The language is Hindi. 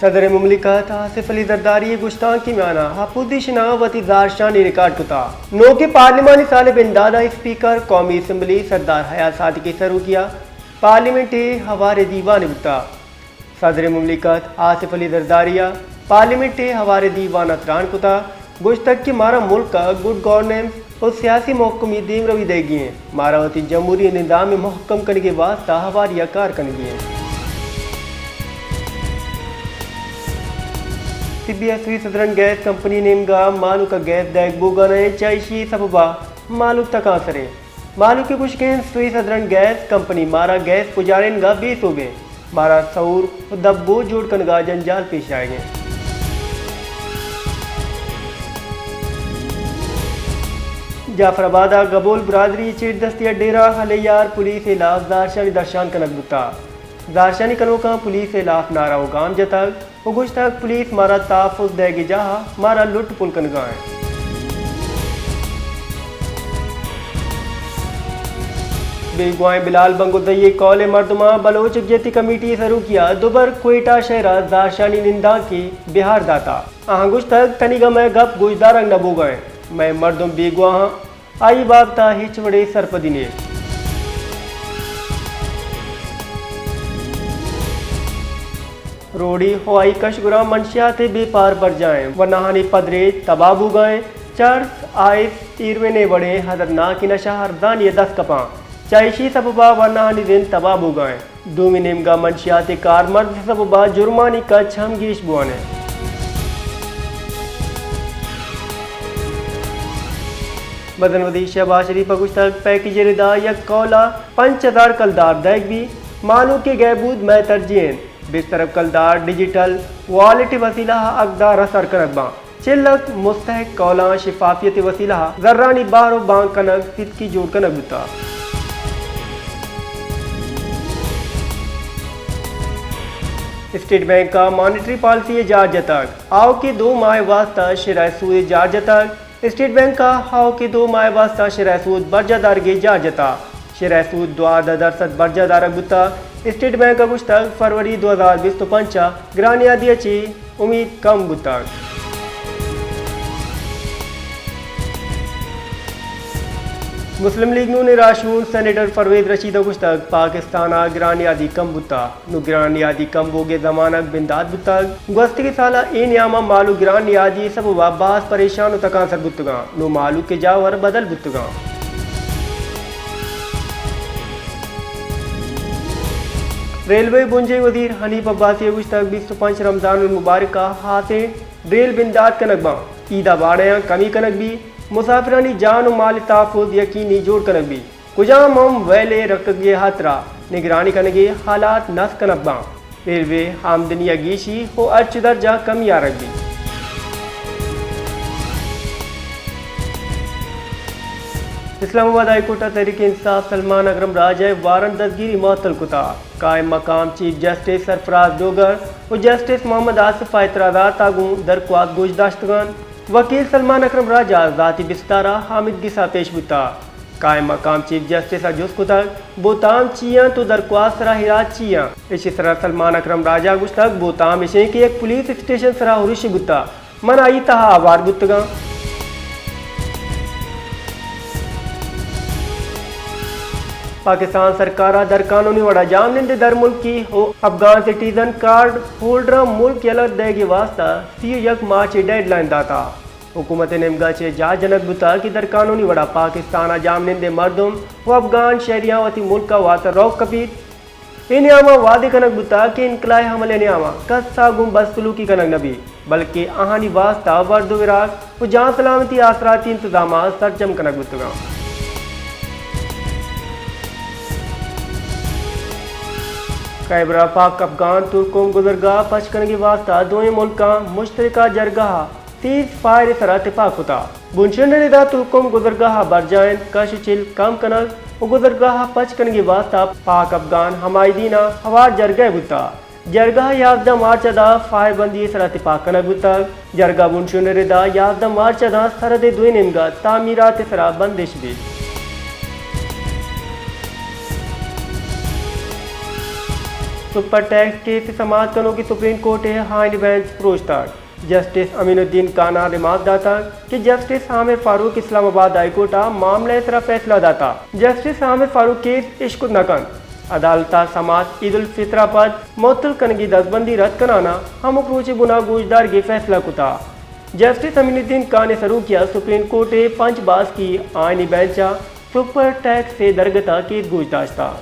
सदर मुमलिकत आसिफ अली जरदारी गुश्तान की म्याना हापुदिशना वती जारशानी रिकॉर्ड कुता नो के पार्लिमानी सालिब इंदादा स्पीकर कौमी असम्बली सरदार हयात साद के सरू किया पार्लियामेंट हवारे दीवान बुता सदर मुमलिकत आसिफ अली जरदारिया पार्लियामेंट हवारे दीवान अतरान कुता गुश्तक की मारा मुल्क का गुड गवर्नेंस और सियासी महकमी देम रवि देगी हैं मारावती जमहूरी निज़ाम में महकम करने के वास्ता हवारी कार करनी है CBSV सदरन गैस कंपनी नेमगा मालू का गैस दैग बोगने चाइशी सबबा मालू तकासरे मालू के कुछ के सुई सदरन गैस कंपनी मारा गैस पुजारेनगा 20 सूबे मारा सऊर दब्बो जोड़ कनगा जंजाल पेश आएंगे। जाफराबाद गबोल बरादरी चेट दस्तिया डेरा हलियार पुलिस इलाफ दारशानी दर्शान कनक बुता दारशानी कनो का पुलिस इलाफ नारा उगाम जतक उगुश तक पुलिस मारा ताफुज देगी जहा मारा लुट पुल कनगाएं बेगुआएं बिलाल बंगुदये कौले मर्दमा बलोच यकजहती कमेटी शुरू किया दुबर कोयटा शहरा दारशानी निंदा की बिहार दाता आहंगुश तक तनिगा मैं गप गुजदारंग नबो गए मैं मर्दम बेगुआ आई बाबता हिचवड़े सरपदिने रोड़ी हवाई कशगुरा मंशियात बेपार पर जाएं वनाहानी पदरे तबाबू गए चर्च आइस तीरवेने बड़े हजरनाक नशा हरदानी 10 कपा चाइशी सबबा वनाहानी दिन तबाबू गए दूमी नेमगा मंशियात कार मर्द सबबा जुर्मानी का छमगीश बुआने बदनवदी शहबाज शरीफ गुश्तक पैकेज रिदा यक कौला 5000 कलदार दैग भी मालू के गैबूद मैं तरजीन बेस्तरफ कलदार डिजिटल वॉलेट वसीला अकदार असर कनकबा चिल्लक मुस्तहक कौला शिफाफियत वसीला जर्रानी बारो बांग कनक सिद्की जोड़ कनक बुता स्टेट बैंक का मॉनेटरी पॉलिसी जार्ज तक आओ के 2 माह वास्ता शराय सूद जार्ज तक स्टेट बैंक का हाउ के 2 माह वास्ता शराय सूद बर्जादार गे जार्ज तक शराय सूद 2% बर्जादार बुता स्टेट बैंक का कुछ तक फरवरी 2020 तो पंचा ग्रानियादी अच्छी उम्मीद कम बुता मुस्लिम लीग नून राशून सेनेटर परवेज रशीद कुछ तक पाकिस्तान ग्रानियादी कम बुता नु ग्रानियादी कम बोगे जमानक बिंदाद बुता गुस्ती के साला ए नियामा मालू ग्रानियादी सब वाबास परेशान तका सर बुतगा नु मालू के जावर बदल बुतगा रेलवे बुंजे वजीर हनीफ अब्बासी कुछ तक 25 रमजान मुबारक का हाथे रेल बिंदाद कनकबा ईदा बाड़ियाँ कमी कनक भी मुसाफिरानी जान माल ताफुज यकीनी जोड़ कनक भी कुजाम हम वैले रकगे हाथरा निगरानी कनगे हालात नस कनकबा रेलवे आमदनी अगीशी हो अर्च दर्जा कमी आ रख भी इस्लामाबाद हाईकोर्ट तहरीक इंसाफ सलमान अकरम राजा वारंट दस्तगिरी मअतल कुता कायम मकाम चीफ जस्टिस सरफराज डोगर और जस्टिस मोहम्मद आसिफ एतराज़ात तागू दरख्वास्त गोशदाश्तगान वकील सलमान अकरम राजा ज़ाती बिस्तारा हामिद गिसा पेश बुता कायम मकाम चीफ जस्टिस अजुस कुतक बोताम चियाँ तो दरख्वास्त सरा हिरात चियाँ इसी तरह सलमान अकरम राजा गुश्तक बोताम इशे की एक पुलिस स्टेशन सरा हुरिश बुता मन आई तहा आवार बुतगा पाकिस्तान सरकार दर कानूनी वड़ा जाम निंदे दर मुल्क की हो अफगान सिटीजन कार्ड होल्डर मुल्क अलग देगी वास्ता 31 मार्च डेडलाइन दाता हुकूमत नेमगा चे जा जनक बुता की दर कानूनी वड़ा पाकिस्तान जाम निंदे मर्दुम व अफगान शहरिया वती मुल्क का वाता रौक कपीत इनियामा वादे कनक बुता के इनकलाय हमले नियामा कस्सा गुम बदसलूकी कनक नबी बल्कि आहानी वास्ता वर्दो विराग व जहाँ सलामती आसराती इंतजाम सरजम कनक बुतगा खैबर पाक अफगान तुर्कों गुजरगाह पचकन की वास्ता दोए मुल्क का मुश्तरका जरगाह 30 फायर सर इतफाक होता बुनशनदा तुर्कों गुजरगाह बरजाइन कश चिल कम कनक और गुजरगाह पचकन की वास्ता पाक अफगान हमायदीना हवार जरगा बुता जरगाह 11 मार्च अदा फायर बंदी सर इतफाक कनक बुता जरगा बुनशनदा 11 मार्च अदा सरद दुई निमगा तामीरात सरा बंदिश भी सुपर टैक्स केस समाप्त करने की supreme court high bench ProStar justice Aminuddin काना रिमार्क दाता कि justice Aamir Farooq Islamabad high court मामले सरा फैसला दाता जस्टिस आमिर फारूक केस इश्क नकन अदालत समाज ईद उल फित्र पर मुअत्तल कनगी दस्तबंदी रद्द कराना हम रोचे गुना गोशदार के फैसला कुता जस्टिस अमीनुद्दीन खान ने सरू किया सुप्रीम कोर्ट पंच बास की आईनी बेंच सुपर टैक्स से दरगता केस गोशदाश्ता।